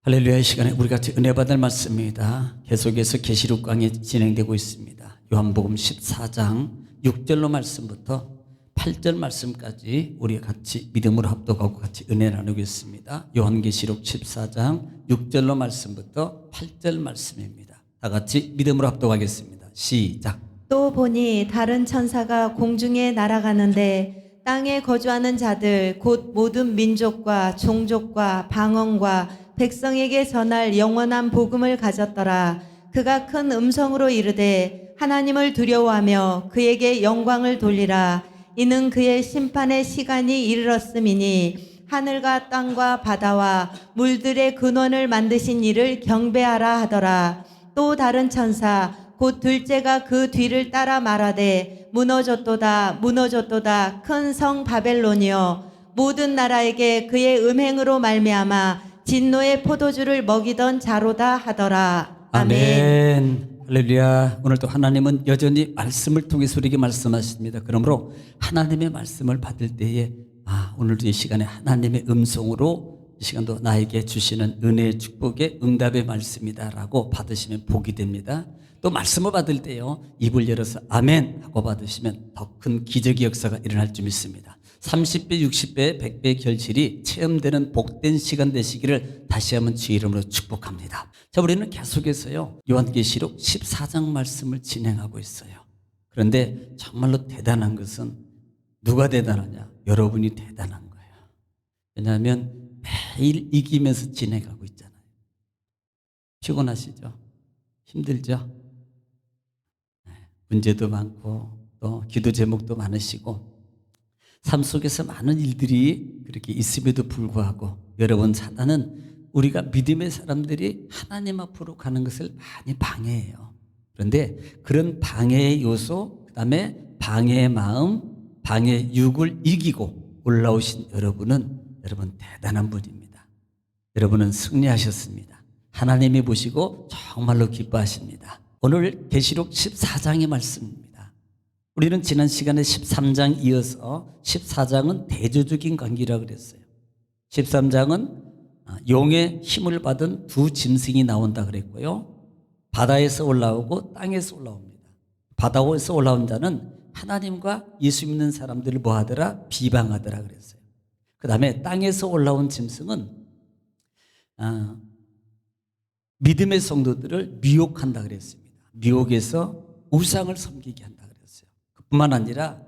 할렐루야. 이 시간에 우리 같이 은혜 받을 말씀입니다. 계속해서 계시록 강의 진행되고 있습니다. 요한복음 14장 6절로 말씀부터 8절 말씀까지 우리 같이 믿음으로 합독하고 같이 은혜 나누겠습니다. 요한계시록 14장 6절로 말씀부터 8절 말씀입니다. 다 같이 믿음으로 합독하겠습니다. 시작. 또 보니 다른 천사가 공중에 날아가는데 땅에 거주하는 자들 곧 모든 민족과 종족과 방언과 백성에게 전할 영원한 복음을 가졌더라. 그가 큰 음성으로 이르되 하나님을 두려워하며 그에게 영광을 돌리라. 이는 그의 심판의 시간이 이르렀음이니 하늘과 땅과 바다와 물들의 근원을 만드신 이를 경배하라 하더라. 또 다른 천사 곧 둘째가 그 뒤를 따라 말하되 무너졌도다 무너졌도다 큰 성 바벨론이여 모든 나라에게 그의 음행으로 말미암아 진노의 포도주를 먹이던 자로다 하더라. 아멘. 할렐루야. 오늘도 하나님은 여전히 말씀을 통해서 우리에게 말씀하십니다. 그러므로 하나님의 말씀을 받을 때에 오늘도 이 시간에 하나님의 음성으로 이 시간도 나에게 주시는 은혜의 축복의 응답의 말씀이다라고 받으시면 복이 됩니다. 또 말씀을 받을 때요, 입을 열어서 아멘 하고 받으시면 더 큰 기적의 역사가 일어날 줄 믿습니다. 30배, 60배, 100배의 결실이 체험되는 복된 시간 되시기를 다시 한번 주의 이름으로 축복합니다. 자, 우리는 계속해서요, 요한계시록 14장 말씀을 진행하고 있어요. 그런데 정말로 대단한 것은 누가 대단하냐? 여러분이 대단한 거예요. 왜냐하면 매일 이기면서 진행하고 있잖아요. 피곤하시죠? 힘들죠? 문제도 많고 또 기도 제목도 많으시고 삶 속에서 많은 일들이 그렇게 있음에도 불구하고 여러분, 사단은 우리가 믿음의 사람들이 하나님 앞으로 가는 것을 많이 방해해요. 그런데 그런 방해의 요소, 그 다음에 방해의 마음, 방해의 육을 이기고 올라오신 여러분은 여러분 대단한 분입니다. 여러분은 승리하셨습니다. 하나님이 보시고 정말로 기뻐하십니다. 오늘 계시록 14장의 말씀입니다. 우리는 지난 시간에 13장 이어서 14장은 대조적인 관계라고 그랬어요. 13장은 용의 힘을 받은 두 짐승이 나온다 그랬고요. 바다에서 올라오고 땅에서 올라옵니다. 바다에서 올라온 자는 하나님과 예수 믿는 사람들을 뭐 하더라? 비방하더라 그랬어요. 그 다음에 땅에서 올라온 짐승은 믿음의 성도들을 미혹한다 그랬습니다. 미혹해서 우상을 섬기게 한다 그랬어요. 그뿐만 아니라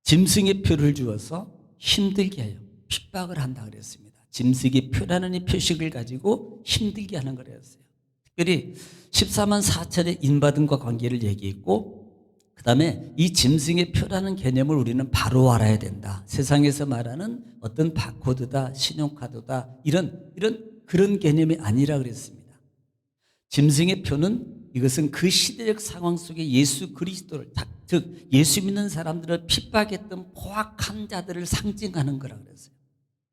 짐승의 표를 주어서 힘들게 해요. 핍박을 한다 그랬습니다. 짐승의 표라는 이 표식을 가지고 힘들게 하는 거였어요. 특별히 14만 4천의 인바든과 관계를 얘기했고, 그 다음에 이 짐승의 표라는 개념을 우리는 바로 알아야 된다. 세상에서 말하는 어떤 바코드다, 신용카드다, 그런 개념이 아니라 그랬습니다. 짐승의 표는 이것은 그 시대적 상황 속에 예수 그리스도를, 즉 예수 믿는 사람들을 핍박했던 포악한 자들을 상징하는 거라 그랬어요.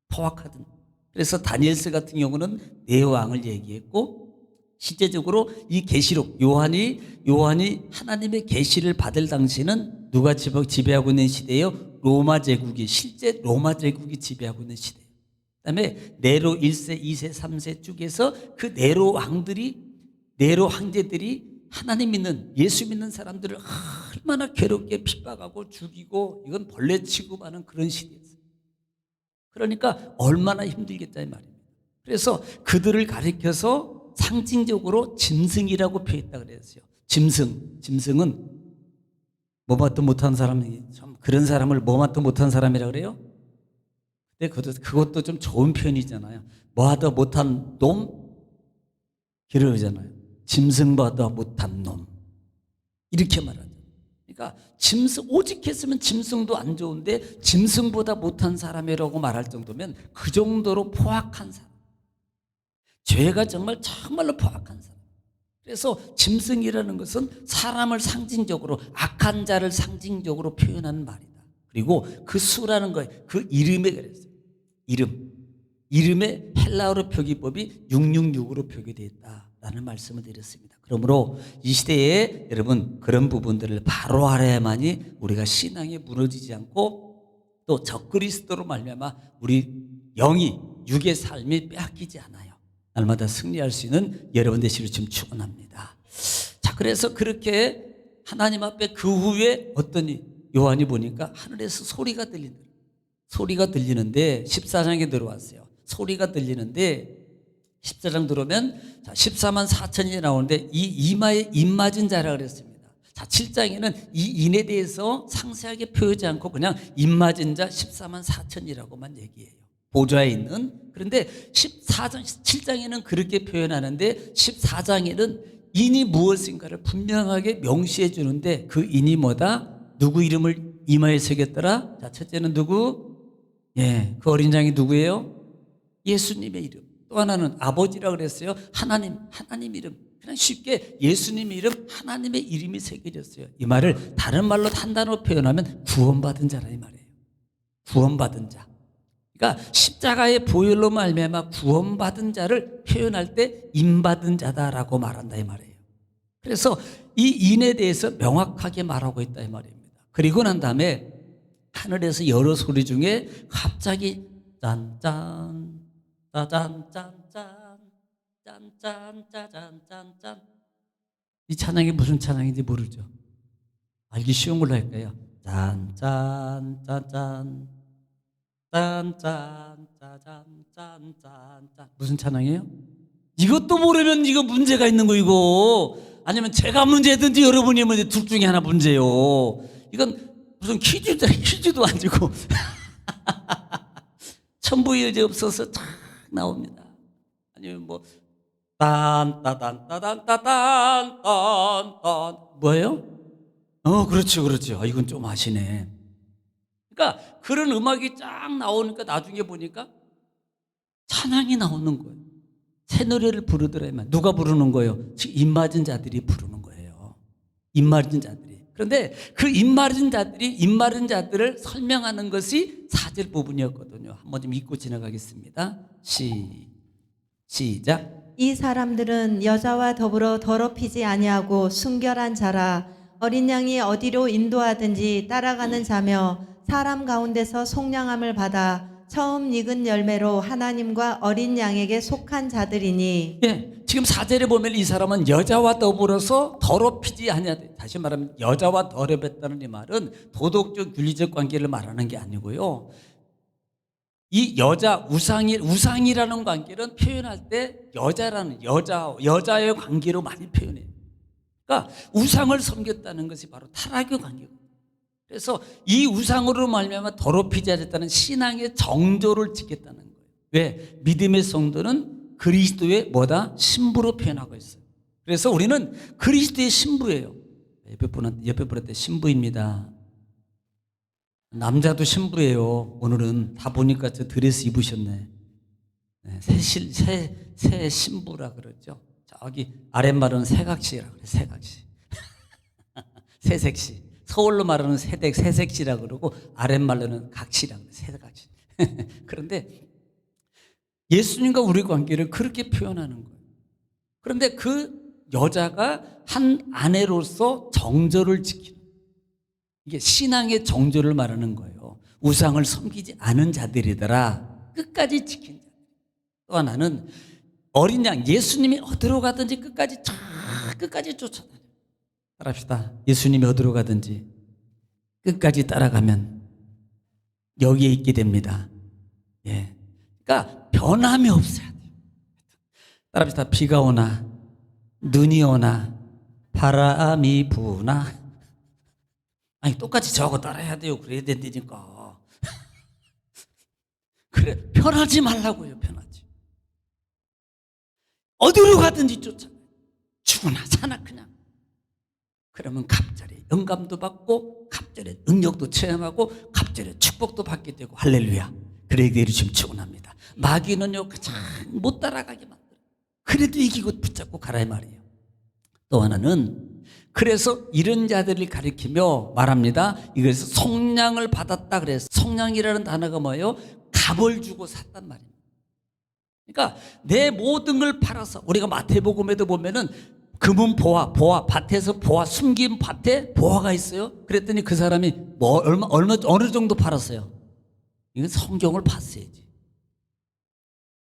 포악하던. 그래서 다니엘서 같은 경우는 네 왕을 얘기했고, 실제적으로 이 계시록 요한이 하나님의 계시를 받을 당시는 누가 지배하고 있는 시대예요? 로마 제국이, 실제 로마 제국이 지배하고 있는 시대예요. 그다음에 네로 1세, 2세, 3세 쪽에서 그 네로 황제들이 하나님 믿는, 예수 믿는 사람들을 얼마나 괴롭게 핍박하고 죽이고 이건 벌레 취급하는 그런 시대였어요. 그러니까 얼마나 힘들겠다 이 말입니다. 그래서 그들을 가리켜서 상징적으로 짐승이라고 표했다 그랬어요. 짐승은 뭐맛도 못한 사람이, 좀 그런 사람을 뭐맛도 못한 사람이라 그래요? 근데 그것도 좀 좋은 표현이잖아요. 뭐하다 못한 놈? 그러잖아요. 짐승보다 못한 놈. 이렇게 말하죠. 그러니까 오직 했으면 짐승도 안 좋은데 짐승보다 못한 사람이라고 말할 정도면 그 정도로 포악한 사람. 죄가 정말로 포악한 사람. 그래서 짐승이라는 것은 사람을 상징적으로, 악한 자를 상징적으로 표현하는 말이다. 그리고 그 수라는 거예요. 그 이름에 그랬어요. 이름의 헬라어로 표기법이 666으로 표기되어 있다라는 말씀을 드렸습니다. 그러므로 이 시대에 여러분 그런 부분들을 바로 알아야만이 우리가 신앙이 무너지지 않고 또 적그리스도로 말미암아 우리 영이, 육의 삶이 빼앗기지 않아요. 날마다 승리할 수 있는 여러분 되시기를 지금 축원합니다. 자, 그래서 그렇게 하나님 앞에 그 후에 어떤 요한이 보니까 하늘에서 소리가 들리는데 14장에 들어왔어요. 소리가 들리는데 14장 들어오면 자, 14만 4천이 나오는데 이 이마에 입맞은 자라 그랬습니다. 자, 7장에는 이 인에 대해서 상세하게 표현하지 않고 그냥 입맞은 자 14만 4천이라고만 얘기해요. 보좌에 있는. 그런데 14장, 7장에는 그렇게 표현하는데 14장에는 인이 무엇인가를 분명하게 명시해 주는데 그 인이 뭐다? 누구 이름을 이마에 새겼더라? 자, 첫째는 누구? 예, 그 어린 양이 누구예요? 예수님의 이름. 또 하나는 아버지라 그랬어요. 하나님 이름. 그냥 쉽게 예수님의 이름, 하나님의 이름이 새겨졌어요. 이 말을 다른 말로 한 단어로 표현하면 구원받은 자라 이 말이에요. 구원받은 자. 그러니까 십자가의 보혈로 말미암아 구원받은 자를 표현할 때 임받은 자다라고 말한다 이 말이에요. 그래서 이 인에 대해서 명확하게 말하고 있다 이 말입니다. 그리고 난 다음에 하늘에서 여러 소리 중에 갑자기 짠짠 짜잔짠짠 짠짠 짜잔짠짠 이 찬양이 무슨 찬양인지 모르죠. 알기 쉬운 걸로 할까요? 짠짠 짜잔 짠짠 짜잔 짠짠 무슨 찬양이에요? 이것도 모르면 이거 문제가 있는 거 이거. 아니면 제가 문제든지 여러분이 문제 둘 중에 하나 문제요. 이건 무슨 퀴즈도 아니고 천부의 여지 없어서 탁 나옵니다. 아니면 뭐 딴따단따단따단따단 뭐예요? 그렇죠. 이건 좀 아시네. 그러니까 그런 음악이 쫙 나오니까 나중에 보니까 찬양이 나오는 거예요. 새 노래를 부르더라면 누가 부르는 거예요? 지금 입맞은 자들이 부르는 거예요. 입맞은 자들이. 그런데 그 입맞은 자들을 설명하는 것이 4절 부분이었거든요. 한번 좀 읽고 지나가겠습니다. 시작. 이 사람들은 여자와 더불어 더럽히지 아니하고 순결한 자라. 어린 양이 어디로 인도하든지 따라가는 자며 사람 가운데서 속량함을 받아 처음 익은 열매로 하나님과 어린 양에게 속한 자들이니. 예, 지금 4절에 보면 이 사람은 여자와 더불어서 더럽히지 아니하다. 다시 말하면 여자와 더럽혔다는 이 말은 도덕적 윤리적 관계를 말하는 게 아니고요. 이 우상이라는 관계는 표현할 때 여자의 관계로 많이 표현해요. 그러니까 우상을 섬겼다는 것이 바로 타락의 관계고. 그래서 이 우상으로 말미암아 더럽히지 않았다는 신앙의 정조를 지켰다는 거예요. 왜? 믿음의 성도는 그리스도의 뭐다? 신부로 표현하고 있어요. 그래서 우리는 그리스도의 신부예요. 옆에 분한테 신부입니다. 남자도 신부예요. 오늘은 다 보니까 저 드레스 입으셨네. 새 신부라 그러죠. 저기 아랫말은 새각시라 그래. 새각시. 새색시. 서울로 말하는 새색시라 그러고 아랫말로는 각시라 그래. 새각시. 그런데 예수님과 우리 관계를 그렇게 표현하는 거예요. 그런데 그 여자가 한 아내로서 정절을 지키는, 이게 신앙의 정조를 말하는 거예요. 우상을 섬기지 않은 자들이더라. 끝까지 지킨 자. 또 하나는 어린 양, 예수님이 어디로 가든지 끝까지 쫓아다녀. 따라합시다. 예수님이 어디로 가든지 끝까지 따라가면 여기에 있게 됩니다. 예. 그러니까 변함이 없어야 돼요. 따라합시다. 비가 오나 눈이 오나 바람이 부나, 아니 똑같이 저하고 따라해야 돼요. 그래야 된다니까. 그래, 변하지 말라고요. 변하지. 어디로 가든지 쫓아가요. 죽으나 사나 그냥. 그러면 갑절에 영감도 받고 갑절에 능력도 체험하고 갑절에 축복도 받게 되고, 할렐루야. 그래야 되기를 지금 축원합니다. 마귀는요 가장 못 따라가게 만들어요. 그래도 이기고 붙잡고 가라 이 말이에요. 또 하나는 그래서 이런 자들을 가리키며 말합니다. 이것을 속량을 받았다 그래서, 속량이라는 단어가 뭐예요? 값을 주고 샀단 말입니다. 그러니까 내 모든 걸 팔아서, 우리가 마태복음에도 보면은 금은 보화, 밭에서 보화, 숨긴 밭에 보화가 있어요. 그랬더니 그 사람이 뭐 어느 정도 팔았어요? 이건 성경을 봤어야지.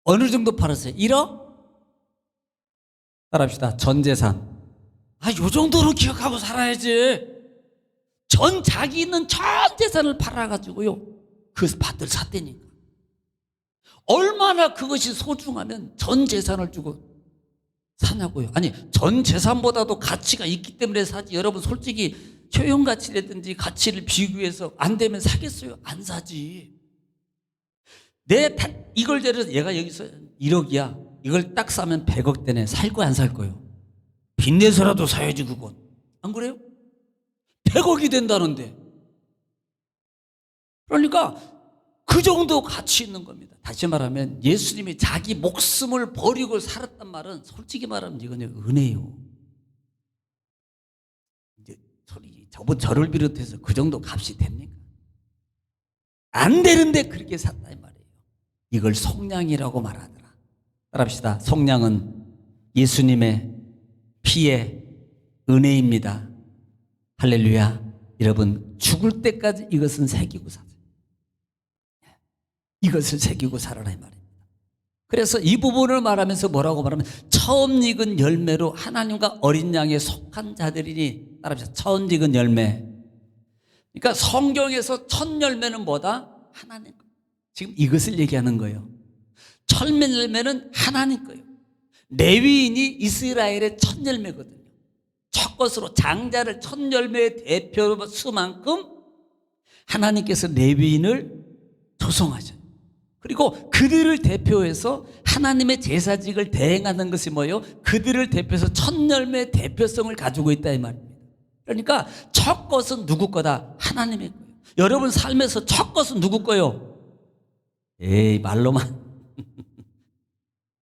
어느 정도 팔았어요? 1억? 따라합시다. 전 재산. 요 정도로 기억하고 살아야지. 자기 있는 전 재산을 팔아가지고요, 그것을 받들 샀다니까. 얼마나 그것이 소중하면 전 재산을 주고 사냐고요. 아니, 전 재산보다도 가치가 있기 때문에 사지. 여러분 솔직히 효용 가치라든지 가치를 비교해서 안 되면 사겠어요? 안 사지. 이걸 예를 들어 얘가 여기서 1억이야. 이걸 딱 사면 100억 대네. 살 거야, 안 살 거요? 빚내서라도 사야지, 그건. 안 그래요? 100억이 된다는데. 그러니까 그 정도 가치 있는 겁니다. 다시 말하면 예수님이 자기 목숨을 버리고 살았단 말은 솔직히 말하면 이건 은혜요. 이제 저를 비롯해서 그 정도 값이 됩니까? 안 되는데 그렇게 샀다 이 말이에요. 이걸 속량이라고 말하더라. 따라합시다. 속량은 예수님의 피의 은혜입니다. 할렐루야. 여러분 죽을 때까지 이것은 새기고 사세요. 이것을 새기고 살아라 이 말입니다. 그래서 이 부분을 말하면서 뭐라고 말하면 처음 익은 열매로 하나님과 어린 양에 속한 자들이니, 따라합시다. 처음 익은 열매. 그러니까 성경에서 첫 열매는 뭐다? 하나님. 지금 이것을 얘기하는 거예요. 첫 열매는 하나님 거예요. 레위인이 이스라엘의 첫 열매거든요. 첫 것으로 장자를 첫 열매의 대표 수만큼 하나님께서 레위인을 조성하셨어요. 그리고 그들을 대표해서 하나님의 제사직을 대행하는 것이 뭐예요? 그들을 대표해서 첫 열매의 대표성을 가지고 있다 이 말입니다. 그러니까 첫 것은 누구 거다? 하나님의 거예요. 여러분 삶에서 첫 것은 누구 거예요? 에이, 말로만.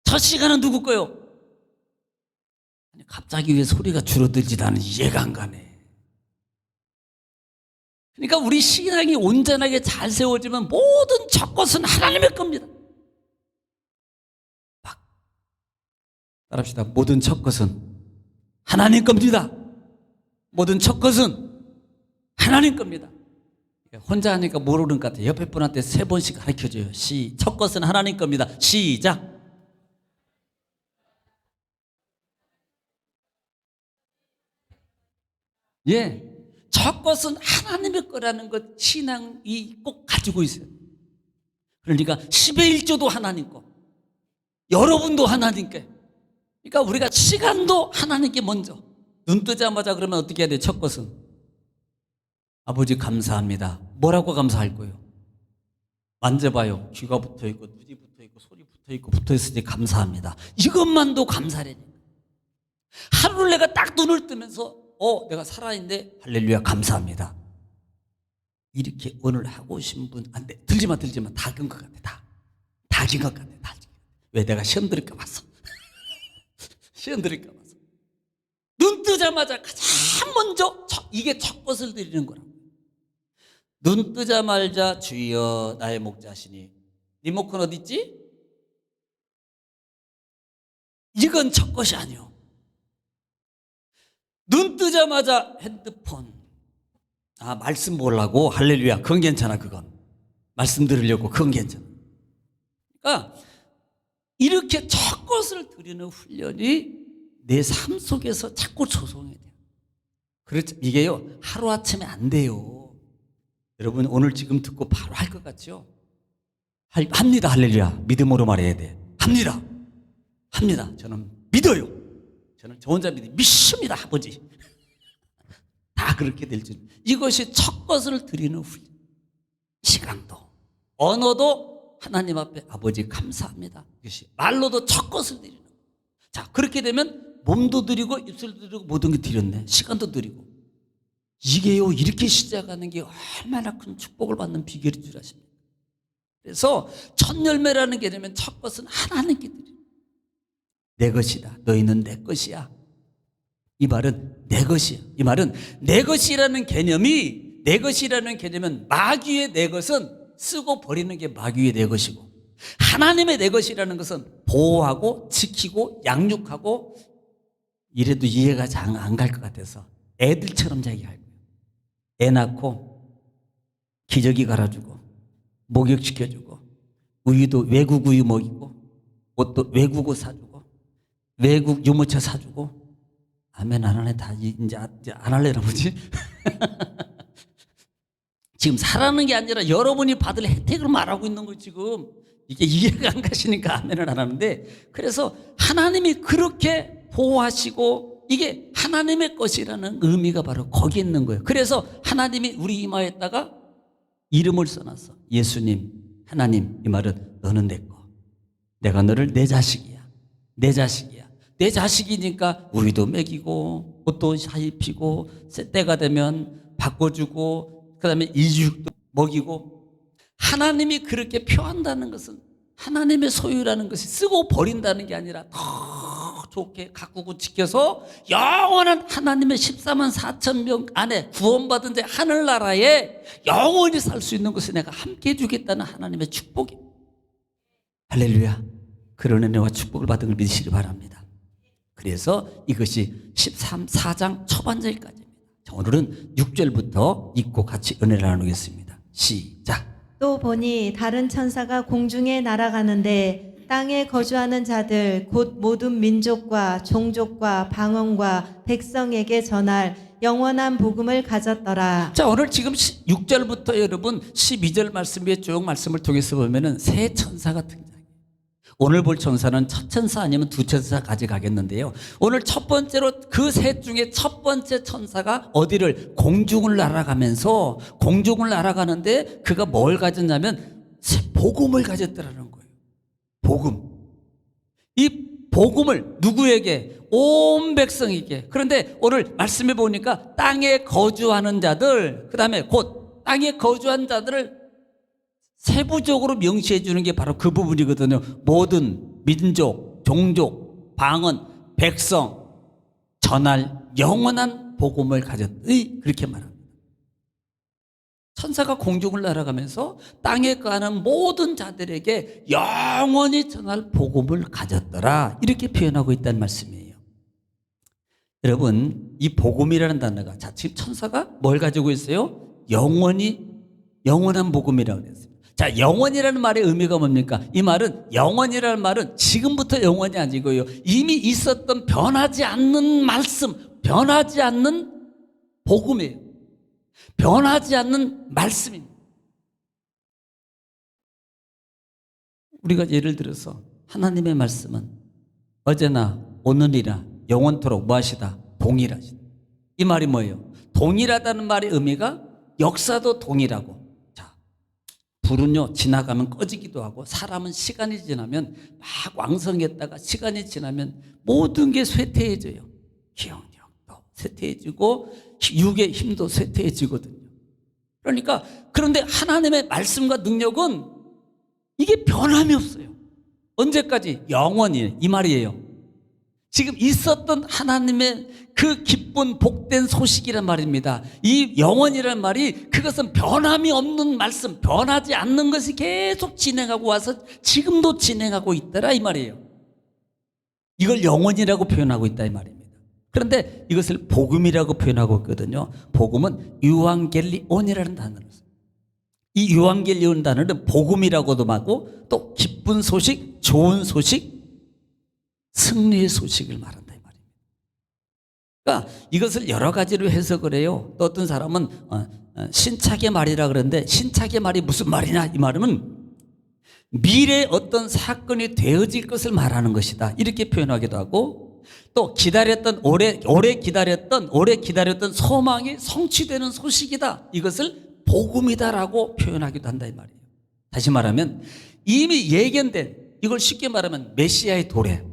첫 시간은 누구 거예요? 아니, 갑자기 왜 소리가 줄어들지? 나는 이해가 안 가네. 그러니까 우리 신앙이 온전하게 잘 세워지면 모든 첫 것은 하나님의 겁니다. 따라합시다. 모든 첫 것은 하나님 겁니다. 모든 첫 것은 하나님 겁니다. 혼자 하니까 모르는 것 같아요. 옆에 분한테 3번씩 가르쳐줘요. 첫 것은 하나님 겁니다. 시작. 예. 첫 것은 하나님의 거라는 것 신앙이 꼭 가지고 있어요. 그러니까 10의 1조도 하나님 거, 여러분도 하나님께. 그러니까 우리가 시간도 하나님께 먼저. 눈 뜨자마자 그러면 어떻게 해야 돼요? 첫 것은 아버지 감사합니다. 뭐라고 감사할 거예요? 만져봐요. 귀가 붙어있고 눈이 붙어있고 손이 붙어있고 붙어있으니 감사합니다. 이것만도 감사래요. 하루를 내가 딱 눈을 뜨면서 내가 살아있는데 할렐루야 감사합니다. 이렇게 오늘 하고 오신 분 안 돼. 들지마. 다 긴 것 같아. 다 긴 것 같아. 왜? 내가 시험 들을까 봤어. 시험 들을까 봤어. 눈 뜨자마자 가장 먼저 이게 첫 것을 드리는 거라고. 눈 뜨자마자 주여 나의 목자시니. 리모컨 어디 있지? 이건 첫 것이 아니요. 눈 뜨자마자 핸드폰. 말씀 보려고 할렐루야. 그건 괜찮아. 그건 말씀 들으려고 그건 괜찮아. 그러니까 이렇게 첫 것을 드리는 훈련이 내 삶 속에서 자꾸 조성해야 돼요. 그렇죠. 이게요 하루아침에 안 돼요. 여러분 오늘 지금 듣고 바로 할 것 같죠? 합니다. 할렐루야. 믿음으로 말해야 돼. 합니다. 저는 믿어요. 저는 저 혼자 믿습니다. 아버지. 다 그렇게 될 줄. 이것이 첫 것을 드리는 훈련. 시간도 언어도 하나님 앞에 아버지 감사합니다. 이것이 말로도 첫 것을 드리는. 자, 그렇게 되면 몸도 드리고 입술도 드리고 모든 게 드렸네. 시간도 드리고. 이게요 이렇게 시작하는 게 얼마나 큰 축복을 받는 비결인 줄 아십니까? 그래서 첫 열매라는 개념은 첫 것은 하나님께 드리는. 내 것이다. 너희는 내 것이야. 이 말은 내 것이야. 이 말은 내 것이라는 개념은 마귀의 내 것은 쓰고 버리는 게 마귀의 내 것이고, 하나님의 내 것이라는 것은 보호하고 지키고 양육하고. 이래도 이해가 잘 안 갈 것 같아서 애들처럼 얘기할 거예요. 애 낳고 기저귀 갈아주고 목욕시켜주고 우유도 외국 우유 먹이고 옷도 외국 옷 사주고 외국 유모차 사주고, 아멘 안 하네. 다 이제 안 할래나 보지? 지금 사라는 게 아니라 여러분이 받을 혜택을 말하고 있는 거 지금. 이게 이해가 안 가시니까 아멘을 안 하는데, 그래서 하나님이 그렇게 보호하시고 이게 하나님의 것이라는 의미가 바로 거기 있는 거예요. 그래서 하나님이 우리 이마에다가 이름을 써놨어. 예수님, 하나님. 이 말은 너는 내 거. 내가 너를 내 자식이야. 내 자식이야. 내 자식이니까 우리도 먹이고 옷도 사입히고 때가 되면 바꿔주고 그다음에 이주육도 먹이고. 하나님이 그렇게 표한다는 것은 하나님의 소유라는 것이 쓰고 버린다는 게 아니라 더 좋게 가꾸고 지켜서 영원한 하나님의 14만 4천 명 안에 구원받은 자 하늘나라에 영원히 살 수 있는 것을 내가 함께 해주겠다는 하나님의 축복입니다. 할렐루야. 그런 은혜와 축복을 받은 걸 믿으시기 바랍니다. 그래서 이것이 4장 초반절까지입니다. 자, 오늘은 6절부터 읽고 같이 은혜를 나누겠습니다. 시작. 또 보니 다른 천사가 공중에 날아가는데 땅에 거주하는 자들 곧 모든 민족과 종족과 방언과 백성에게 전할 영원한 복음을 가졌더라. 자, 오늘 지금 6절부터 여러분 12절 말씀에 쭉 말씀을 통해서 보면은 세 천사가 등장해요. 오늘 볼 천사는 첫 천사 아니면 두 천사 가져가겠는데요. 오늘 첫 번째로 그 셋 중에 첫 번째 천사가 어디를 공중을 날아가면서 공중을 날아가는데 그가 뭘 가졌냐면 복음을 가졌더라는 거예요. 복음. 이 복음을 누구에게? 온 백성에게. 그런데 오늘 말씀해 보니까 땅에 거주하는 자들, 그 다음에 곧 땅에 거주한 자들을 세부적으로 명시해 주는 게 바로 그 부분이거든요. 모든 민족, 종족, 방언, 백성 전할 영원한 복음을 가졌더니 그렇게 말합니다. 천사가 공중을 날아가면서 땅에 가는 모든 자들에게 영원히 전할 복음을 가졌더라. 이렇게 표현하고 있다는 말씀이에요. 여러분, 이 복음이라는 단어가 자, 지금 천사가 뭘 가지고 있어요? 영원한 복음이라고 했어요. 자, 영원이라는 말의 의미가 뭡니까? 이 말은 영원이라는 말은 지금부터 영원이 아니고요. 이미 있었던 변하지 않는 말씀, 변하지 않는 복음이에요. 변하지 않는 말씀입니다. 우리가 예를 들어서 하나님의 말씀은 어제나 오늘이나 영원토록 무엇이다? 동일하시다. 이 말이 뭐예요? 동일하다는 말의 의미가 역사도 동일하고, 불은요 지나가면 꺼지기도 하고 사람은 시간이 지나면 막 왕성했다가 시간이 지나면 모든 게 쇠퇴해져요. 기억력도 쇠퇴해지고 육의 힘도 쇠퇴해지거든요. 그러니까 그런데 하나님의 말씀과 능력은 이게 변함이 없어요. 언제까지? 영원히. 이 말이에요. 지금 있었던 하나님의 그 기쁜 복된 소식이란 말입니다. 이 영원이란 말이 그것은 변함이 없는 말씀, 변하지 않는 것이 계속 진행하고 와서 지금도 진행하고 있더라 이 말이에요. 이걸 영원이라고 표현하고 있다 이 말입니다. 그런데 이것을 복음이라고 표현하고 있거든요. 복음은 유앙겔리온이라는 단어를 써요. 이 유앙겔리온 단어는 복음이라고도 하고 또 기쁜 소식, 좋은 소식, 승리의 소식을 말한다 이 말입니다. 그러니까 이것을 여러 가지로 해석을 해요. 또 어떤 사람은 신착의 말이라 그러는데 신착의 말이 무슨 말이냐 이 말은 미래에 어떤 사건이 되어질 것을 말하는 것이다 이렇게 표현하기도 하고, 또 기다렸던 오래 기다렸던 소망이 성취되는 소식이다, 이것을 복음이다라고 표현하기도 한다 이 말이에요. 다시 말하면 이미 예견된, 이걸 쉽게 말하면 메시아의 도래.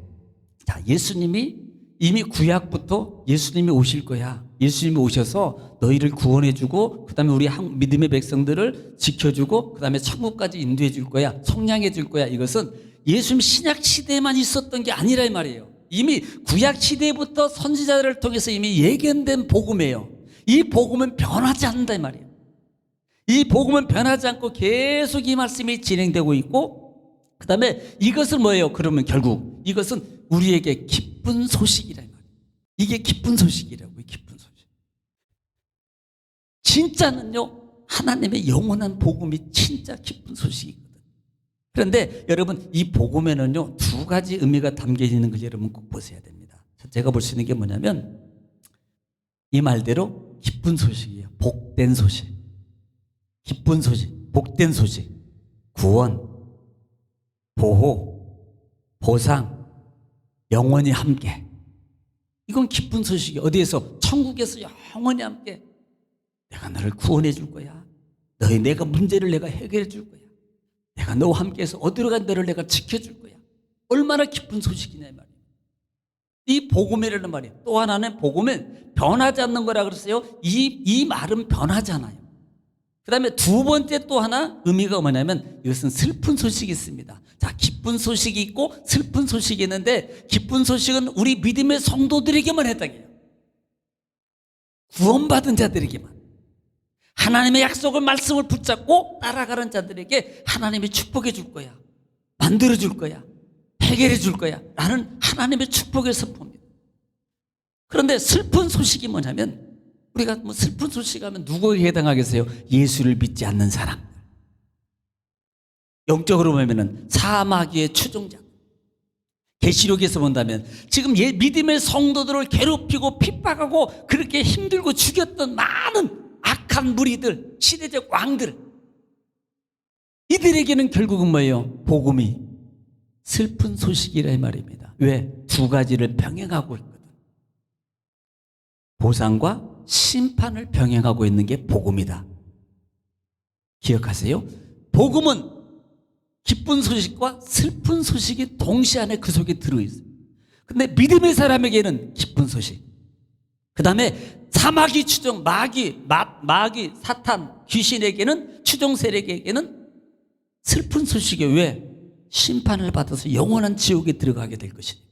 자, 예수님이 이미 구약부터 예수님이 오실 거야. 예수님이 오셔서 너희를 구원해주고 그 다음에 우리 믿음의 백성들을 지켜주고 그 다음에 천국까지 인도해 줄 거야. 속량해 줄 거야. 이것은 예수님 신약 시대에만 있었던 게 아니라 이 말이에요. 이미 구약 시대부터 선지자들을 통해서 이미 예견된 복음이에요. 이 복음은 변하지 않는다 이 말이에요. 이 복음은 변하지 않고 계속 이 말씀이 진행되고 있고, 그 다음에 이것을 뭐예요? 그러면 결국 이것은 우리에게 기쁜 소식이라 말이에요. 이게 기쁜 소식이라고. 기쁜 소식. 진짜는요 하나님의 영원한 복음이 진짜 기쁜 소식이거든. 그런데 여러분 이 복음에는요 두 가지 의미가 담겨 있는 걸 여러분 꼭 보셔야 됩니다. 제가 볼 수 있는 게 뭐냐면 이 말대로 기쁜 소식이에요. 복된 소식. 기쁜 소식, 복된 소식. 구원, 보호, 보상, 영원히 함께. 이건 기쁜 소식이 어디에서? 천국에서 영원히 함께. 내가 너를 구원해 줄 거야. 내가 문제를 내가 해결해 줄 거야. 내가 너와 함께해서 어디로 간 너를 내가 지켜줄 거야. 얼마나 기쁜 소식이냐 이 말이에요. 이 복음이라는 말이에요. 또 하나는 복음은 변하지 않는 거라 그랬어요. 이 말은 변하잖아요. 그 다음에 두 번째 또 하나 의미가 뭐냐면 이것은 슬픈 소식이 있습니다. 자, 기쁜 소식이 있고 슬픈 소식이 있는데 기쁜 소식은 우리 믿음의 성도들에게만 해당해요. 구원받은 자들에게만. 하나님의 약속을 말씀을 붙잡고 따라가는 자들에게 하나님이 축복해 줄 거야. 만들어 줄 거야. 해결해 줄 거야. 라는 하나님의 축복의 선포입니다. 그런데 슬픈 소식이 뭐냐면 우리가 뭐 슬픈 소식 하면 누구에게 해당하겠어요? 예수를 믿지 않는 사람. 영적으로 보면은 사마귀의 추종자. 계시록에서 본다면 지금 믿음의 성도들을 괴롭히고 핍박하고 그렇게 힘들고 죽였던 많은 악한 무리들, 시대적 왕들, 이들에게는 결국은 뭐예요? 복음이 슬픈 소식이라 이 말입니다. 왜? 두 가지를 병행하고 있거든. 보상과 심판을 병행하고 있는 게 복음이다. 기억하세요? 복음은 기쁜 소식과 슬픈 소식이 동시에 안에 그 속에 들어있어요. 근데 믿음의 사람에게는 기쁜 소식, 그 다음에 사마귀 추종, 마귀, 사탄, 귀신에게는, 추종 세력에게는 슬픈 소식이 왜? 심판을 받아서 영원한 지옥에 들어가게 될 것이니까.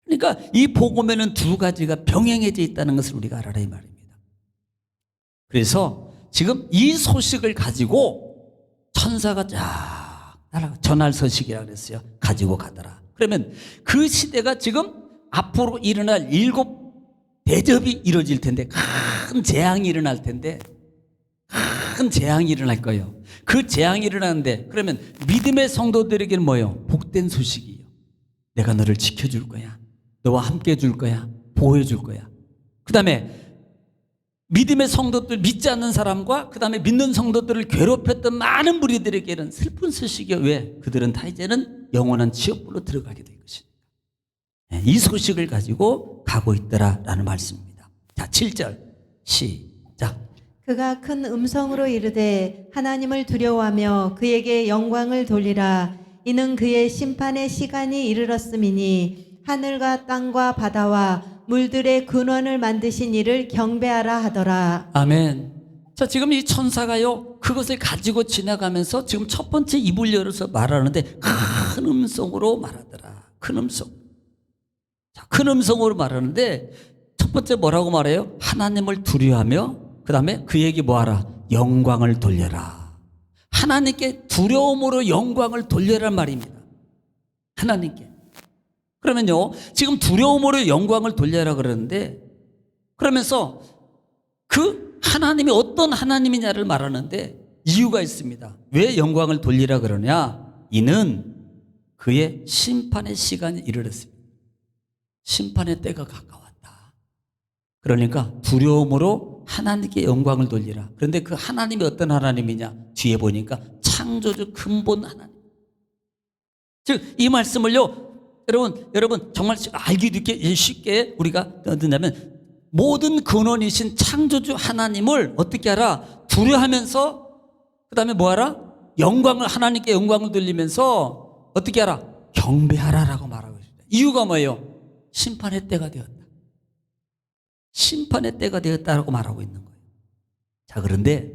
그러니까 이 복음에는 두 가지가 병행해져 있다는 것을 우리가 알아라 이 말입니다. 그래서 지금 이 소식을 가지고 천사가 쫙 날아가, 전할 소식이라고 그랬어요. 가지고 가더라. 그러면 그 시대가 지금 앞으로 일어날 7 대접이 이루어질 텐데, 큰 재앙이 일어날 텐데, 큰 재앙이 일어날 거예요. 그 재앙이 일어나는데 그러면 믿음의 성도들에게는 뭐예요? 복된 소식이에요. 내가 너를 지켜줄 거야. 너와 함께 해줄 거야. 보호해 줄 거야. 그 다음에 믿음의 성도들, 믿지 않는 사람과 그 다음에 믿는 성도들을 괴롭혔던 많은 무리들에게는 슬픈 소식이에요. 왜? 그들은 다 이제는 영원한 지옥불로 들어가게 될 것입니다. 이 소식을 가지고 가고 있더라라는 말씀입니다. 자, 7절 시작. 그가 큰 음성으로 이르되 하나님을 두려워하며 그에게 영광을 돌리라. 이는 그의 심판의 시간이 이르렀음이니 하늘과 땅과 바다와 물들의 근원을 만드신 이를 경배하라 하더라. 아멘. 자, 지금 이 천사가요 그것을 가지고 지나가면서 지금 첫 번째 입을 열어서 말하는데 큰 음성으로 말하더라. 큰 음성. 자, 큰 음성으로 말하는데 첫 번째 뭐라고 말해요? 하나님을 두려워하며 그 다음에 그에게 뭐하라? 영광을 돌려라. 하나님께 두려움으로 영광을 돌려란 말입니다. 하나님께. 그러면요 지금 두려움으로 영광을 돌려라 그러는데 그러면서 그 하나님이 어떤 하나님이냐를 말하는데 이유가 있습니다. 왜 영광을 돌리라 그러냐? 이는 그의 심판의 시간이 이르렀습니다. 심판의 때가 가까웠다. 그러니까 두려움으로 하나님께 영광을 돌리라. 그런데 그 하나님이 어떤 하나님이냐? 뒤에 보니까 창조주 근본 하나님. 즉 이 말씀을요 여러분 정말 알기 쉽게 우리가 듣냐면 모든 근원이신 창조주 하나님을 어떻게 하라? 두려워하면서 그 다음에 뭐하라? 하나님께 영광을 돌리면서 어떻게 하라? 경배하라라고 말하고 있습니다. 이유가 뭐예요? 심판의 때가 되었다. 심판의 때가 되었다라고 말하고 있는 거예요. 자, 그런데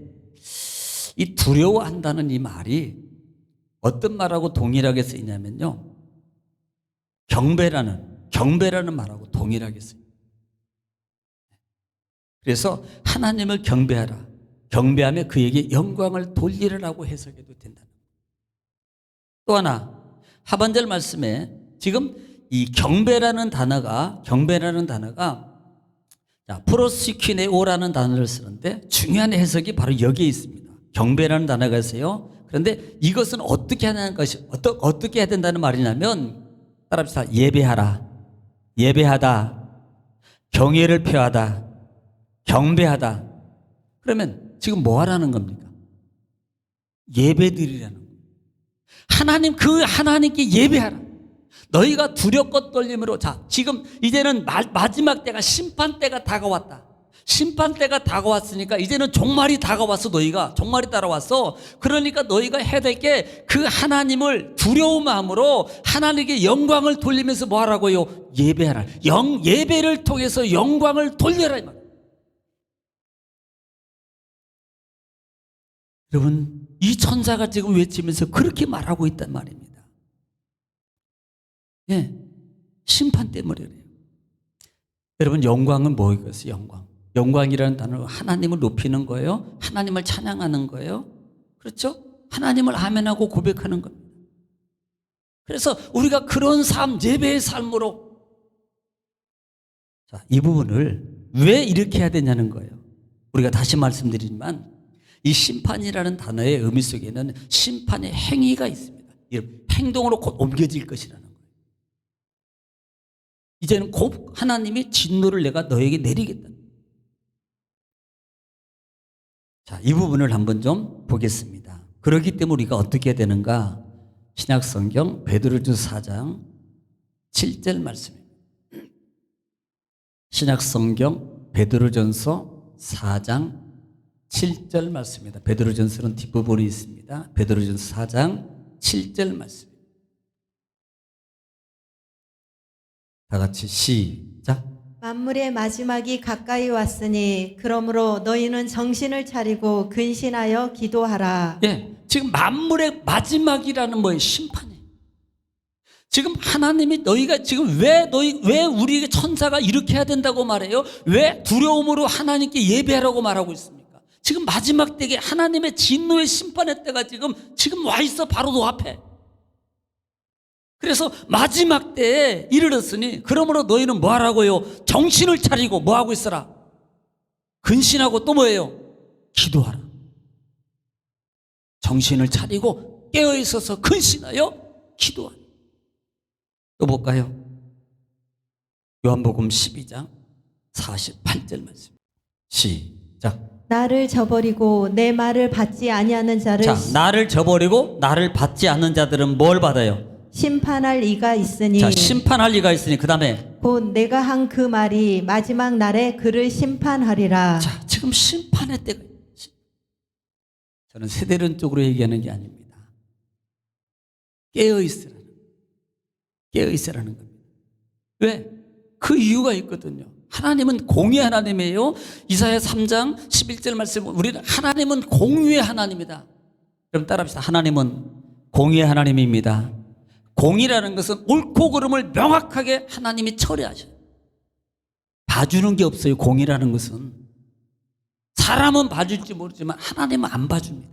이 두려워한다는 이 말이 어떤 말하고 동일하게 쓰이냐면요. 경배라는 말하고 동일하게 쓰입니다. 그래서 하나님을 경배하라. 경배하며 그에게 영광을 돌리라라고 해석해도 된다. 또 하나 하반절 말씀에 지금 이 경배라는 단어가 자, 프로시키네오라는 단어를 쓰는데 중요한 해석이 바로 여기에 있습니다. 경배라는 단어가 있어요. 그런데 이것은 어떻게 하는 것이, 어떻게 해야 된다는 말이냐면, 따라합시다. 예배하라. 예배하다. 경외를 표하다. 경배하다. 그러면 지금 뭐 하라는 겁니까? 예배드리라는 겁니다. 그 하나님께 예배하라. 너희가 두렵고 떨림으로. 자, 지금 이제는 마지막 때가, 심판 때가 다가왔다. 심판 때가 다가왔으니까 이제는 종말이 다가왔어. 너희가 종말이 따라왔어. 그러니까 너희가 해야 될 게 그 하나님을 두려운 마음으로 하나님께 영광을 돌리면서 뭐 하라고요? 예배하라. 예배를 통해서 영광을 돌려라 이 말. 여러분, 이 천사가 지금 외치면서 그렇게 말하고 있단 말입니다. 예, 심판 때문에 그래요. 여러분, 영광은 뭐겠어요? 영광이라는 단어는 하나님을 높이는 거예요. 하나님을 찬양하는 거예요. 그렇죠? 하나님을 아멘하고 고백하는 겁니다. 그래서 우리가 그런 삶, 예배의 삶으로, 자, 이 부분을 왜 이렇게 해야 되냐는 거예요. 우리가 다시 말씀드리지만 이 심판이라는 단어의 의미 속에는 심판의 행위가 있습니다. 행동으로 곧 옮겨질 것이라는 거예요. 이제는 곧 하나님이 진노를 내가 너에게 내리겠다. 자, 이 부분을 한번 좀 보겠습니다. 그렇기 때문에 우리가 어떻게 해야 되는가? 신약성경 베드로전서 4장 7절 말씀입니다. 신약성경 베드로전서 4장 7절 말씀입니다. 베드로전서는 뒷부분이 있습니다. 베드로전서 4장 7절 말씀. 다 같이 시작. 만물의 마지막이 가까이 왔으니 그러므로 너희는 정신을 차리고 근신하여 기도하라. 예, 지금 만물의 마지막이라는 뭐예요? 심판이에요. 지금 하나님이 너희가 지금 왜 우리에게 천사가 이렇게 해야 된다고 말해요? 왜 두려움으로 하나님께 예배하라고 말하고 있습니까? 지금 마지막 때에 하나님의 진노의 심판의 때가 지금 와 있어. 바로 너 앞에. 그래서 마지막 때에 이르렀으니 그러므로 너희는 뭐 하라고요? 정신을 차리고 뭐 하고 있어라? 근신하고 또 뭐예요? 기도하라. 정신을 차리고 깨어 있어서 근신하여 기도하라. 또 볼까요? 요한복음 12장 48절 말씀. 시작. 나를 저버리고 내 말을 받지 아니하는 자를 자, 나를 저버리고 나를 받지 않는 자들은 뭘 받아요? 심판할 이가 있으니. 자, 심판할 리가 있으니 그 다음에 곧 내가 한 그 말이 마지막 날에 그를 심판하리라. 자, 지금 심판의 때가, 저는 세대론 쪽으로 얘기하는 게 아닙니다. 깨어 있으라는 겁니다. 왜? 그 이유가 있거든요. 하나님은 공의 하나님이에요. 이사야 3장 11절 말씀, 우리는 하나님은 공의의 하나님이다. 그럼 따라합시다. 하나님은 공의의 하나님입니다. 공의라는 것은 옳고 그름을 명확하게 하나님이 처리하셔요. 봐주는 게 없어요. 공의라는 것은. 사람은 봐줄지 모르지만 하나님은 안 봐줍니다.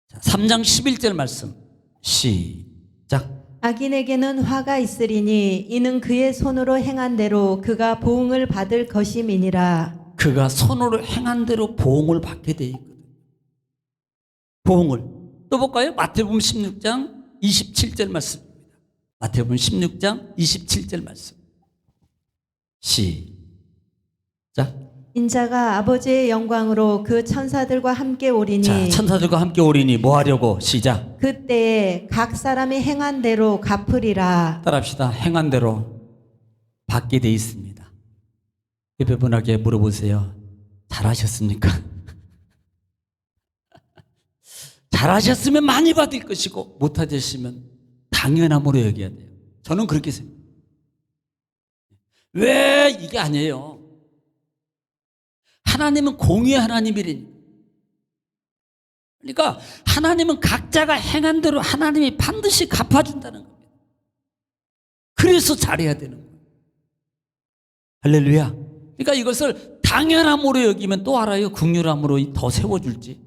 자, 3장 11절 말씀 시작. 악인에게는 화가 있으리니 이는 그의 손으로 행한 대로 그가 보응을 받을 것임이니라. 그가 손으로 행한 대로 보응을 받게 돼 있거든요. 보응을. 또 볼까요? 마태복음 16장 27절 말씀입니다. 마태복음 16장 27절 말씀 시작. 인자가 아버지의 영광으로 그 천사들과 함께 오리니. 자, 천사들과 함께 오리니 뭐 하려고? 시작. 그때에 각 사람이 행한 대로 갚으리라. 따라합시다. 행한 대로 받게 돼 있습니다. 옆에분에게 물어보세요. 잘하셨습니까? 잘하셨으면 많이 받을 것이고 못하셨으면 당연함으로 여겨야 돼요. 저는 그렇게 생각해요. 왜 이게 아니에요? 하나님은 공의의 하나님이니. 그러니까 하나님은 각자가 행한 대로 하나님이 반드시 갚아준다는 겁니다. 그래서 잘해야 되는 거예요. 할렐루야. 그러니까 이것을 당연함으로 여기면 또 알아요. 긍휼함으로 더 세워줄지.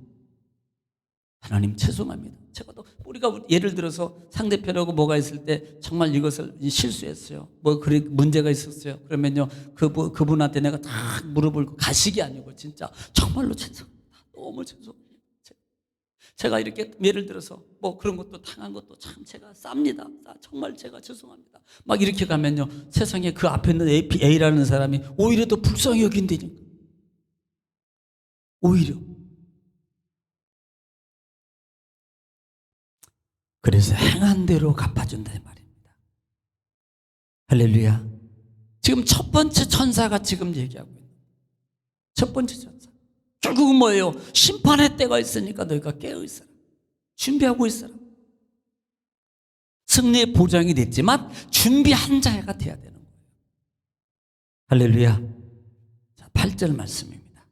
하나님 죄송합니다. 제가 또 우리가 예를 들어서 상대편하고 뭐가 있을 때 정말 이것을 실수했어요. 뭐 그래 문제가 있었어요. 그러면요 그분한테 내가 다 무릎을 가식이 아니고 진짜 정말로 죄송합니다. 너무 죄송합니다. 제가 이렇게 예를 들어서 뭐 그런 것도 당한 것도 참 제가 쌉니다. 정말 제가 죄송합니다. 막 이렇게 가면요, 세상에 그 앞에 있는 A라는 사람이 오히려 더 불쌍히 여긴다니까. 오히려. 그래서 행한 대로 갚아준다 이 말입니다. 할렐루야. 지금 첫 번째 천사가 지금 얘기하고 있는 첫 번째 천사. 결국은 뭐예요? 심판의 때가 있으니까 너희가 깨어있어라. 준비하고 있어라. 승리의 보장이 됐지만 준비한 자가 돼야 되는 거예요. 할렐루야. 자, 8절 말씀입니다.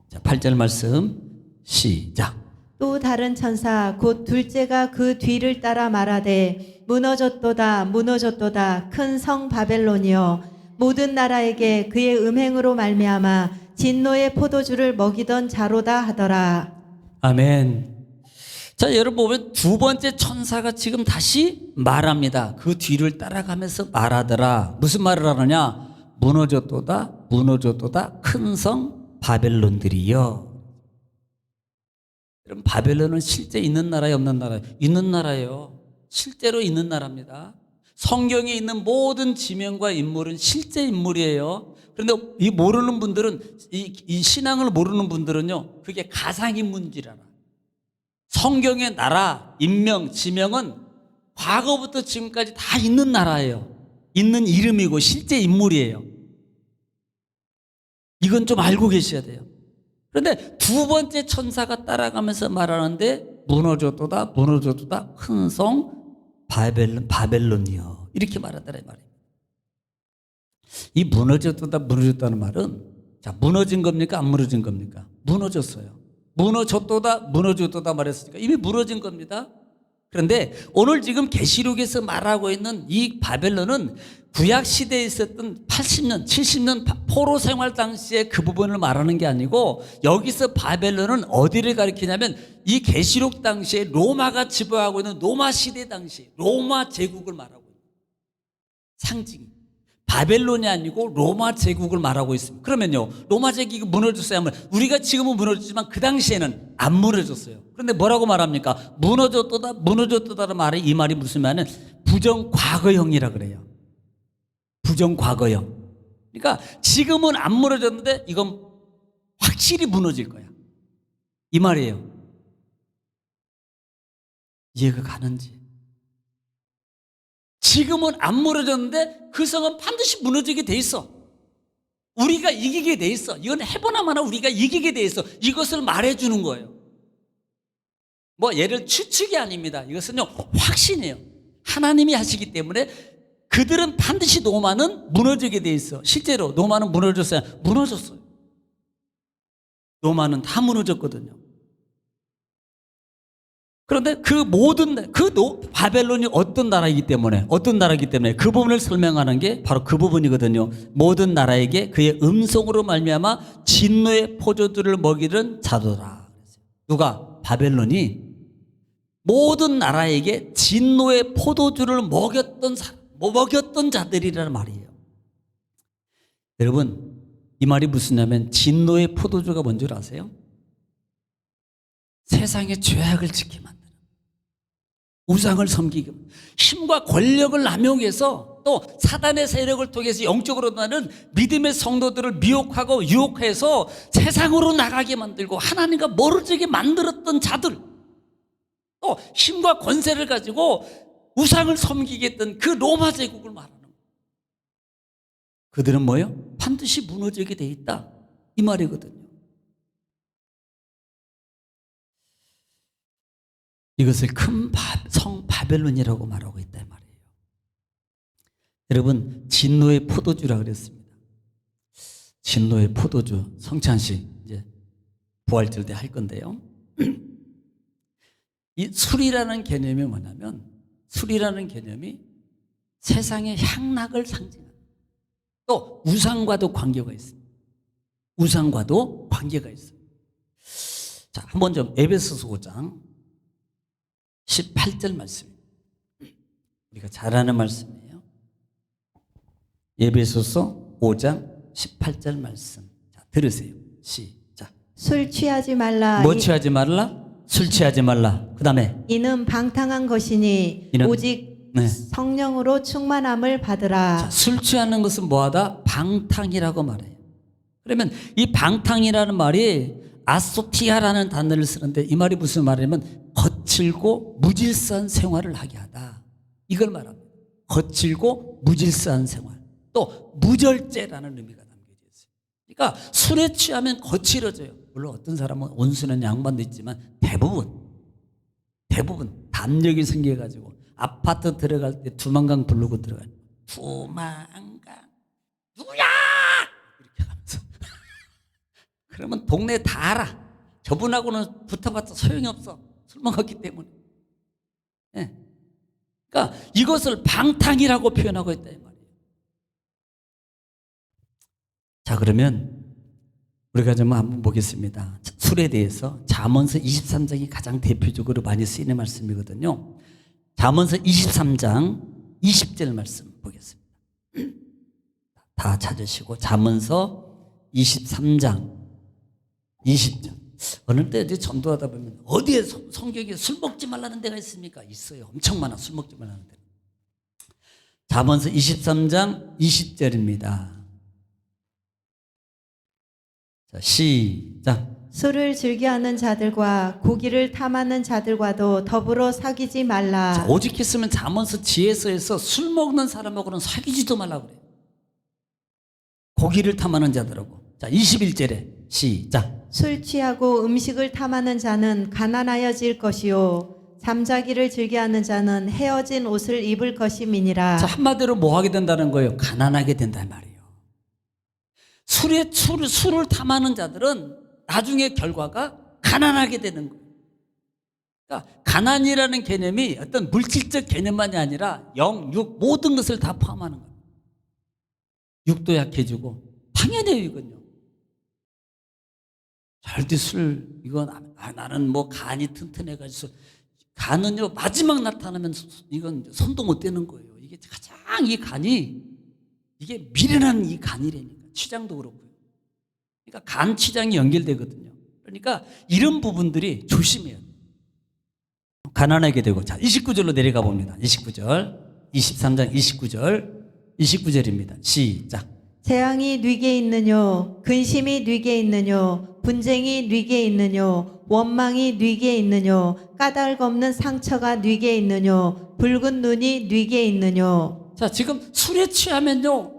자, 8절 말씀 시작. 또 다른 천사 곧 둘째가 그 뒤를 따라 말하되 무너졌도다 무너졌도다 큰 성 바벨론이여 모든 나라에게 그의 음행으로 말미암아 진노의 포도주를 먹이던 자로다 하더라. 아멘. 자, 여러분 보면 두 번째 천사가 지금 다시 말합니다. 그 뒤를 따라가면서 말하더라. 무슨 말을 하느냐? 무너졌도다 무너졌도다 큰 성 바벨론들이여. 여러분, 바벨론은 실제 있는 나라에 없는 나라예요? 있는 나라예요. 실제로 있는 나라입니다. 성경에 있는 모든 지명과 인물은 실제 인물이에요. 그런데 이 모르는 분들은, 이 신앙을 모르는 분들은요, 그게 가상인물인 줄 알아. 성경의 나라, 인명, 지명은 과거부터 지금까지 다 있는 나라예요. 있는 이름이고 실제 인물이에요. 이건 좀 알고 계셔야 돼요. 그런데 두 번째 천사가 따라가면서 말하는데 무너졌도다 무너졌도다 큰 성 바벨론이요, 이렇게 말하더라 이 말이에요. 이 무너졌도다 무너졌다는 말은, 자, 무너진 겁니까 안 무너진 겁니까? 무너졌어요. 무너졌도다 무너졌도다 말했으니까 이미 무너진 겁니다. 그런데 오늘 지금 계시록에서 말하고 있는 이 바벨론은 구약 시대에 있었던 80년, 70년 포로 생활 당시에 그 부분을 말하는 게 아니고, 여기서 바벨론은 어디를 가리키냐면 이 계시록 당시에 로마가 지배하고 있는 로마 시대 당시 로마 제국을 말하고 있는 상징. 바벨론이 아니고 로마 제국을 말하고 있습니다. 그러면요, 로마 제국이 무너졌어야 하면, 우리가 지금은 무너졌지만 그 당시에는 안 무너졌어요. 그런데 뭐라고 말합니까? 무너졌도다 무너졌도다라는 말이, 이 말이 무슨 말은 부정과거형이라 그래요. 부정과거형. 그러니까 지금은 안 무너졌는데 이건 확실히 무너질 거야, 이 말이에요. 이해가 가는지? 지금은 안 무너졌는데 그 성은 반드시 무너지게 돼 있어. 우리가 이기게 돼 있어. 이건 해보나 마나 우리가 이기게 돼 있어. 이것을 말해주는 거예요. 뭐 예를 추측이 아닙니다. 이것은요, 확신이에요. 하나님이 하시기 때문에 그들은 반드시 로마는 무너지게 돼 있어. 실제로 로마는 무너졌어요. 무너졌어요. 로마는 다 무너졌거든요. 그런데 그 모든 바벨론이 어떤 나라이기 때문에 그 부분을 설명하는 게 바로 그 부분이거든요. 모든 나라에게 그의 음성으로 말미암아 진노의 포도주를 먹이는 자도라. 누가? 바벨론이 모든 나라에게 진노의 포도주를 먹였던 자들이라는 말이에요. 여러분, 이 말이 무슨냐면 진노의 포도주가 뭔 줄 아세요? 세상의 죄악을 지키게 만드는, 우상을 섬기게, 힘과 권력을 남용해서 또 사단의 세력을 통해서 영적으로 나는 믿음의 성도들을 미혹하고 유혹해서 세상으로 나가게 만들고 하나님과 멀어지게 만들었던 자들, 또 힘과 권세를 가지고 우상을 섬기게 했던 그 로마 제국을 말하는 거예요. 그들은 뭐예요? 반드시 무너지게 돼 있다, 이 말이거든요. 이것을 큰 성 바벨론이라고 말하고 있다 이 말이에요. 여러분, 진노의 포도주라 그랬습니다. 진노의 포도주, 성찬식 이제 부활절 때 할 건데요. 이 술이라는 개념이 뭐냐면, 술이라는 개념이 세상의 향락을 상징하는, 또 우상과도 관계가 있습니다. 우상과도 관계가 있어요. 자, 한번 좀 에베소서 5장 18절 말씀, 우리가 잘 아는 말씀이에요. 에베소서 5장 18절 말씀. 자, 들으세요. 시작. 술 취하지 말라. 뭐 취하지 말라? 술 취하지 말라. 그 다음에 이는 방탕한 것이니 이는- 오직 네. 성령으로 충만함을 받으라. 자, 술 취하는 것은 뭐하다? 방탕이라고 말해요. 그러면 이 방탕이라는 말이 아소티아라는 단어를 쓰는데 이 말이 무슨 말이냐면 거칠고 무질서한 생활을 하게 하다. 이걸 말합니다. 거칠고 무질서한 생활. 또 무절제라는 의미가 담겨져 있어요. 그러니까 술에 취하면 거칠어져요. 물론 어떤 사람은 온순한 양반도 있지만 대부분 담력이 생겨가지고 아파트 들어갈 때 두만강 부르고 들어가요. 두만강 누구야? 이렇게 하면서 그러면 동네 다 알아. 저분하고는 붙어봤자 소용이 없어. 술 먹었기 때문에. 예. 그러니까 이것을 방탕이라고 표현하고 있다 이 말이에요. 자, 그러면 우리가 좀 한번 보겠습니다. 술에 대해서 잠언서 23장이 가장 대표적으로 많이 쓰이는 말씀이거든요. 잠언서 23장 20절 말씀 보겠습니다. 다 찾으시고 잠언서 23장 20절. 어느 때 어디 전도하다 보면 어디에 성경에 술 먹지 말라는 데가 있습니까? 있어요. 엄청 많아. 술 먹지 말라는 데. 잠언서 23장 20절입니다. 자, 시작. 술을 즐겨하는 자들과 고기를 탐하는 자들과도 더불어 사귀지 말라. 자, 오직 했으면 잠언서 지혜서에서 술 먹는 사람하고는 사귀지도 말라고 그래요. 고기를 탐하는 자들하고. 자, 21절에 시작. 술 취하고 음식을 탐하는 자는 가난하여질 것이요 잠자기를 즐겨하는 자는 헤어진 옷을 입을 것임이니라. 자, 한마디로 뭐 하게 된다는 거예요? 가난하게 된단 말이에요. 술을 탐하는 자들은 나중에 결과가 가난하게 되는 거예요. 그러니까 가난이라는 개념이 어떤 물질적 개념만이 아니라 영, 육 모든 것을 다 포함하는 거예요. 육도 약해지고 당연해요 이건요. 절대 이건 나는 뭐 간이 튼튼해가지고 간은요 마지막 나타나면 이건 손도 못 대는 거예요. 이게 가장 이 간이 이게 미련한 이 간이라니까. 치장도 그렇고요. 그러니까 간 치장이 연결되거든요. 그러니까 이런 부분들이 조심해야 돼요. 가난하게 되고. 자, 29절로 내려가 봅니다. 29절 23장 29절입니다. 시작. 재앙이 뉘게 있느뇨 근심이 뉘게 있느뇨 분쟁이 뉘게 있느뇨 원망이 뉘게 있느뇨 까닭 없는 상처가 뉘게 있느뇨 붉은 눈이 뉘게 있느뇨. 자, 지금 술에 취하면요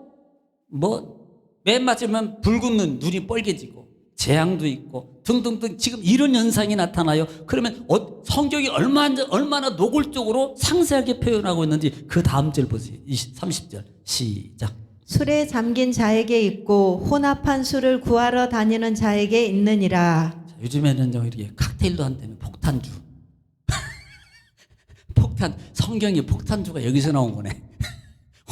맨 마지막에 붉은 눈이 빨개지고 재앙도 있고 등등등 지금 이런 현상이 나타나요. 그러면 성경이 얼마나 노골적으로 상세하게 표현하고 있는지 그 다음 절 보세요. 30절 시작. 술에 잠긴 자에게 있고 혼합한 술을 구하러 다니는 자에게 있느니라. 자, 요즘에는요 이렇게 칵테일도 한다면 폭탄주 성경이 폭탄주가 여기서 나온 거네.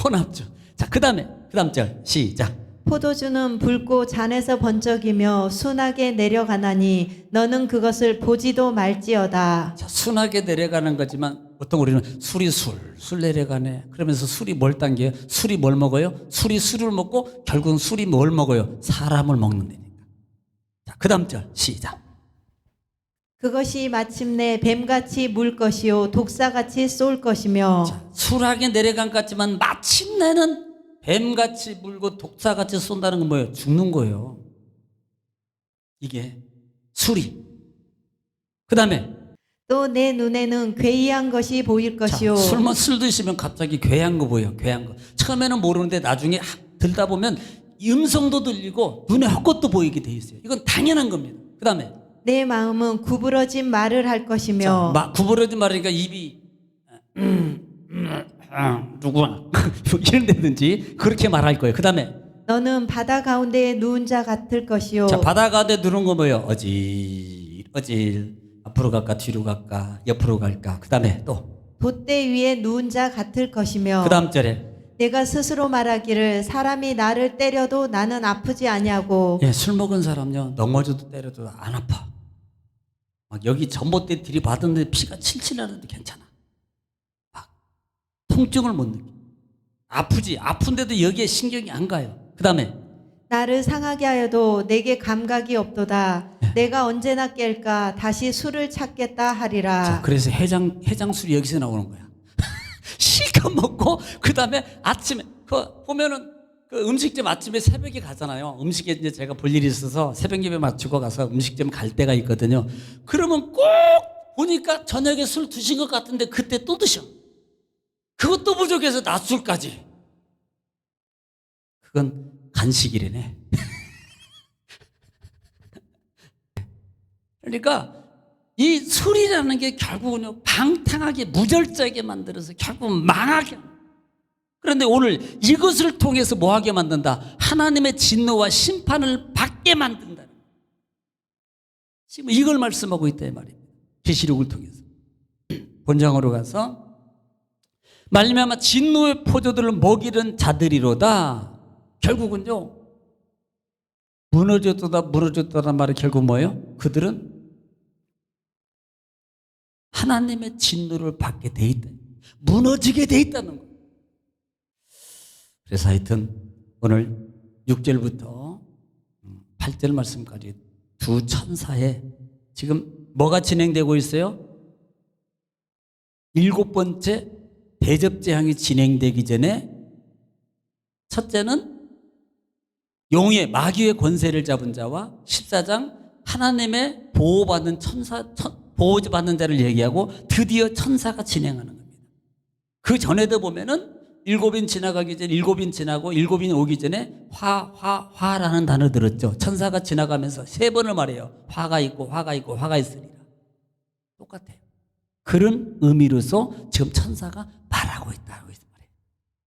혼합주. 자, 그 다음 절 시작. 포도주는 붉고 잔에서 번쩍이며 순하게 내려가나니 너는 그것을 보지도 말지어다. 자, 순하게 내려가는 거지만 보통 우리는 술이 술 내려가네. 그러면서 술이 뭘 당겨요? 술이 뭘 먹어요? 술이 술을 먹고 결국은 술이 뭘 먹어요? 사람을 먹는다니까. 자, 그 다음 절 시작. 그것이 마침내 뱀같이 물 것이요 독사같이 쏠 것이며. 자, 술하게 내려간 것 같지만 마침내는 뱀같이 물고 독사같이 쏜다는 건 뭐예요? 죽는 거예요. 이게 술이. 그 다음에 또 내 눈에는 괴이한 것이 보일 것이요. 술 드시면 갑자기 괴한 거 보여요. 괴한 거. 처음에는 모르는데 나중에 들다 보면 음성도 들리고 눈에 헛것도 보이게 돼 있어요. 이건 당연한 겁니다. 그 다음에 내 마음은 구부러진 말을 할 것이며. 구부러진 말이니까 입이 누구야 이런다든지 그렇게 말할 거예요. 그 다음에 너는 바다 가운데에 누운 자 같을 것이요. 자, 바다 가운데 누른 거 뭐예요? 어질 앞으로 갈까 뒤로 갈까 옆으로 갈까. 그 다음에 또 돛대 위에 누운 자 같을 것이며. 그 다음 절에 내가 스스로 말하기를 사람이 나를 때려도 나는 아프지 아니하고. 술 먹은 사람요 넘어져도 때려도 안 아파. 막 여기 전봇대 들이받았는데 피가 칠칠하는데 괜찮아. 막 통증을 못 느껴. 아픈데도 여기에 신경이 안 가요. 그 다음에 나를 상하게 하여도 내게 감각이 없도다. 내가 언제나 깰까 다시 술을 찾겠다 하리라. 자, 그래서 해장술이 여기서 나오는 거야. 실컷 먹고 그 다음에 아침에 보면은 그 음식점 아침에 새벽에 가잖아요. 음식에 이제 제가 볼 일이 있어서 새벽 예배 마치고 가서 음식점 갈 때가 있거든요. 그러면 꼭 보니까 저녁에 술 드신 것 같은데 그때 또 드셔. 그것도 부족해서 낮술까지. 그건 간식이래네. 그러니까 이 술이라는 게 결국은요, 방탕하게 무절제하게 만들어서 결국 망하게 합니다. 그런데 오늘 이것을 통해서 뭐하게 만든다? 하나님의 진노와 심판을 받게 만든다. 지금 이걸 말씀하고 있다 이 말입니다. 계시록을 통해서. 본장으로 가서 말미암아 진노의 포도들을 먹이는 자들이로다. 결국은요, 무너졌다는 말이 결국 뭐예요? 그들은 하나님의 진노를 받게 돼 있다. 무너지게 돼 있다는 거예요. 그래서 하여튼 오늘 6절부터 8절 말씀까지 두 천사의 지금 뭐가 진행되고 있어요? 7번째 대접재앙이 진행되기 전에 첫째는 용의 마귀의 권세를 잡은 자와 14장 하나님의 보호받는 보호받는 자를 얘기하고 드디어 천사가 진행하는 겁니다. 그 전에도 보면은 7인 지나가기 전에 7인 지나고 7인 오기 전에 화라는 단어 들었죠. 천사가 지나가면서 3번을 말해요. 화가 있고 화가 있고 화가 있으리라. 똑같아요. 그런 의미로서 지금 천사가 말하고 있다고 말해요.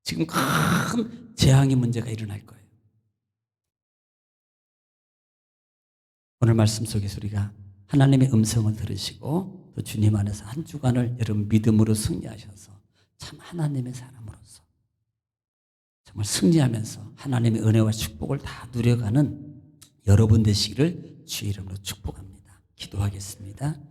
지금 큰 재앙의 문제가 일어날 거예요. 오늘 말씀 속에서 우리가 하나님의 음성을 들으시고 또 주님 안에서 한 주간을 여러분 믿음으로 승리하셔서 참 하나님의 사람으로서 정말 승리하면서 하나님의 은혜와 축복을 다 누려가는 여러분 되시기를 주의 이름으로 축복합니다. 기도하겠습니다.